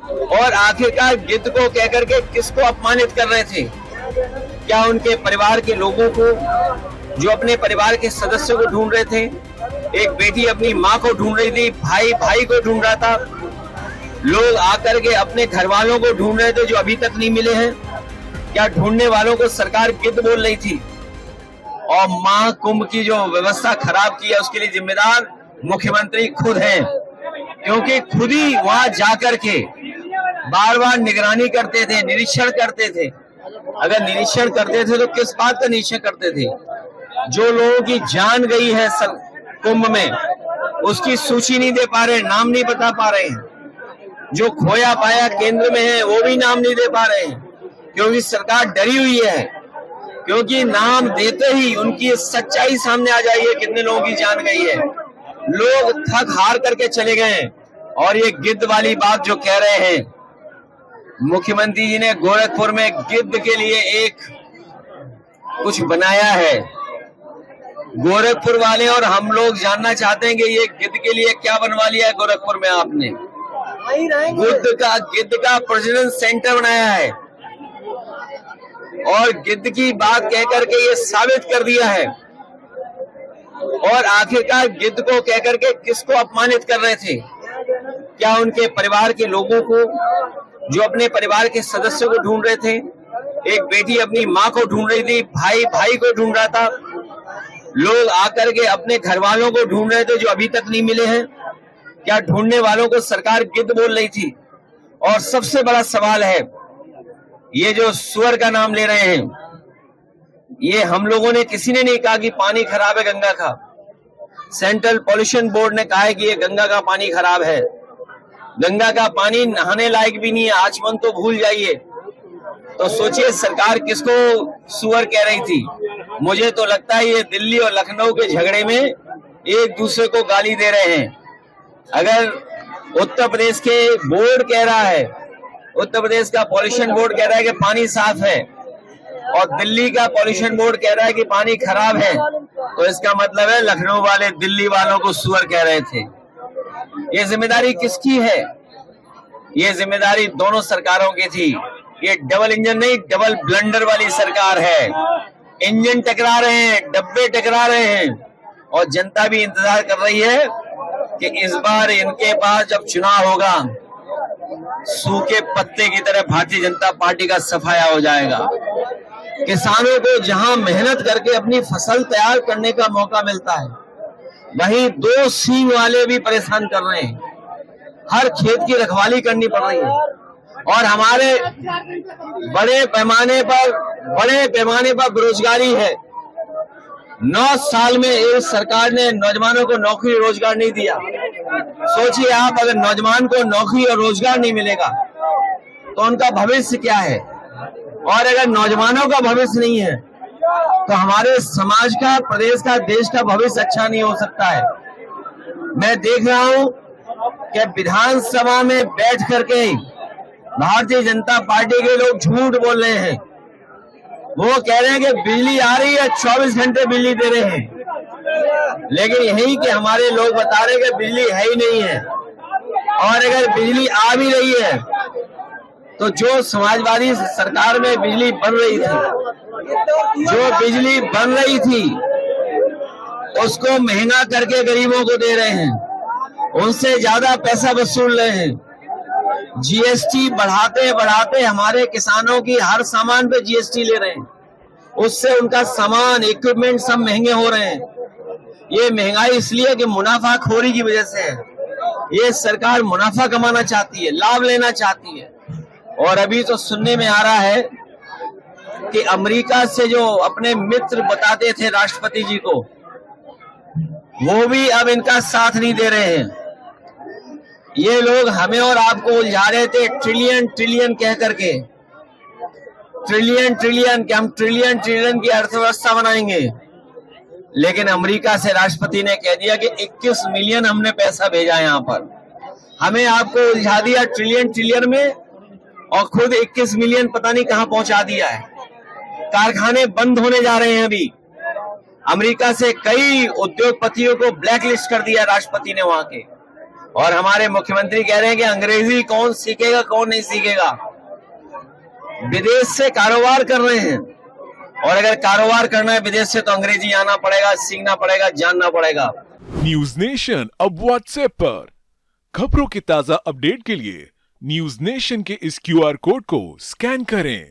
और आखिरकार गिद्ध को कहकर के किसको अपमानित कर रहे थे? क्या उनके परिवार के लोगों को, जो अपने परिवार के सदस्यों को ढूंढ रहे थे? एक बेटी अपनी माँ को ढूंढ रही थी, भाई भाई को ढूंढ रहा था, लोग आकर के अपने घर वालों को ढूंढ रहे थे जो अभी तक नहीं मिले हैं। क्या ढूंढने वालों को सरकार गिद्ध बोल रही थी? और महाकुंभ की जो व्यवस्था खराब की है उसके लिए जिम्मेदार मुख्यमंत्री खुद हैं, क्योंकि खुद ही वहां जाकर के बार बार निगरानी करते थे, निरीक्षण करते थे। अगर निरीक्षण करते थे तो किस बात का निरीक्षण करते थे? जो लोगों की जान गई है कुंभ में उसकी सूची नहीं दे पा रहे, नाम नहीं बता पा रहे हैं। जो खोया पाया केंद्र में है वो भी नाम नहीं दे पा रहे हैं, क्योंकि सरकार डरी हुई है, क्योंकि नाम देते ही उनकी सच्चाई सामने आ जाएगी कितने लोगों की जान गई है। लोग थक हार करके चले गए। और ये गिद्ध वाली बात जो कह रहे हैं, मुख्यमंत्री जी ने गोरखपुर में गिद्ध के लिए एक कुछ बनाया है। गोरखपुर वाले और हम लोग जानना चाहते हैं कि ये गिद्ध के लिए क्या बनवा लिया है गोरखपुर में आपने? गिद्ध का प्रजनन सेंटर बनाया है और गिद्ध की बात कहकर के ये साबित कर दिया है। और आखिरकार गिद्ध को कहकर के किसको अपमानित कर रहे थे? क्या उनके परिवार के लोगों को, जो अपने परिवार के सदस्यों को ढूंढ रहे थे? एक बेटी अपनी माँ को ढूंढ रही थी, भाई भाई को ढूंढ रहा था, लोग आकर के अपने घर वालों को ढूंढ रहे थे जो अभी तक नहीं मिले हैं। क्या ढूंढने वालों को सरकार गिद्ध बोल रही थी? और सबसे बड़ा सवाल है, ये जो सुअर का नाम ले रहे हैं, ये हम लोगों ने किसी ने नहीं कहा कि पानी खराब है गंगा का। सेंट्रल पॉल्यूशन बोर्ड ने कहा है कि ये गंगा का पानी खराब है। गंगा का पानी नहाने लायक भी नहीं है, आचमन तो भूल जाइए। तो सोचिए सरकार किसको सुअर कह रही थी? मुझे तो लगता है ये दिल्ली और लखनऊ के झगड़े में एक दूसरे को गाली दे रहे हैं। अगर उत्तर प्रदेश के बोर्ड कह रहा है, उत्तर प्रदेश का पॉल्यूशन बोर्ड कह रहा है कि पानी साफ है, और दिल्ली का पॉल्यूशन बोर्ड कह रहा है कि पानी खराब है, तो इसका मतलब है लखनऊ वाले दिल्ली वालों को सुअर कह रहे थे। ये जिम्मेदारी किसकी है? ये जिम्मेदारी दोनों सरकारों की थी। ये डबल इंजन नहीं, डबल ब्लंडर वाली सरकार है। इंजन टकरा रहे हैं, डब्बे टकरा रहे हैं, और जनता भी इंतजार कर रही है कि इस बार इनके पास जब चुनाव होगा, सूखे पत्ते की तरह भारतीय जनता पार्टी का सफाया हो जाएगा। किसानों को जहां मेहनत करके अपनी फसल तैयार करने का मौका मिलता है, वहीं दो सींग वाले भी परेशान कर रहे हैं। हर खेत की रखवाली करनी पड़ रही है, और हमारे बड़े पैमाने पर बेरोजगारी है। 9 साल में इस सरकार ने नौजवानों को नौकरी रोजगार नहीं दिया। सोचिए आप, अगर नौजवान को नौकरी और रोजगार नहीं मिलेगा तो उनका भविष्य क्या है? और अगर नौजवानों का भविष्य नहीं है तो हमारे समाज का, प्रदेश का, देश का भविष्य अच्छा नहीं हो सकता है। मैं देख रहा हूं कि विधानसभा में बैठ करके भारतीय जनता पार्टी के लोग झूठ बोल रहे हैं। वो कह रहे हैं कि बिजली आ रही है, 24 घंटे बिजली दे रहे हैं, लेकिन यही कि हमारे लोग बता रहे हैं कि बिजली है ही नहीं है। और अगर बिजली आ भी रही है तो जो समाजवादी सरकार में बिजली बन रही थी, उसको महंगा करके गरीबों को दे रहे हैं, उनसे ज्यादा पैसा वसूल रहे हैं। जीएसटी बढ़ाते बढ़ाते हमारे किसानों की हर सामान पे जीएसटी ले रहे हैं, उससे उनका सामान, इक्विपमेंट सब महंगे हो रहे हैं। ये महंगाई इसलिए कि मुनाफाखोरी की वजह से है। ये सरकार मुनाफा कमाना चाहती है, लाभ लेना चाहती है। और अभी तो सुनने में आ रहा है कि अमेरिका से जो अपने मित्र बताते थे राष्ट्रपति जी को, वो भी अब इनका साथ नहीं दे रहे हैं। ये लोग हमें और आपको उलझा रहे थे ट्रिलियन ट्रिलियन कह करके, ट्रिलियन ट्रिलियन कि हम ट्रिलियन ट्रिलियन की अर्थव्यवस्था बनाएंगे। लेकिन अमेरिका से राष्ट्रपति ने कह दिया कि 21 मिलियन हमने पैसा भेजा यहाँ पर, हमें आपको उलझा दिया ट्रिलियन ट्रिलियन में, और खुद 21 मिलियन पता नहीं कहां पहुंचा दिया है। कारखाने बंद होने जा रहे हैं। अभी अमेरिका से कई उद्योगपतियों को ब्लैकलिस्ट कर दिया राष्ट्रपति ने वहां के। और हमारे मुख्यमंत्री कह रहे हैं कि अंग्रेजी कौन सीखेगा कौन नहीं सीखेगा। विदेश से कारोबार कर रहे हैं, और अगर कारोबार करना है विदेश से तो अंग्रेजी आना पड़ेगा, सीखना पड़ेगा, जानना पड़ेगा। न्यूज नेशन अब व्हाट्सएप पर खबरों के ताजा अपडेट के लिए न्यूज नेशन के इस QR कोड को स्कैन करें।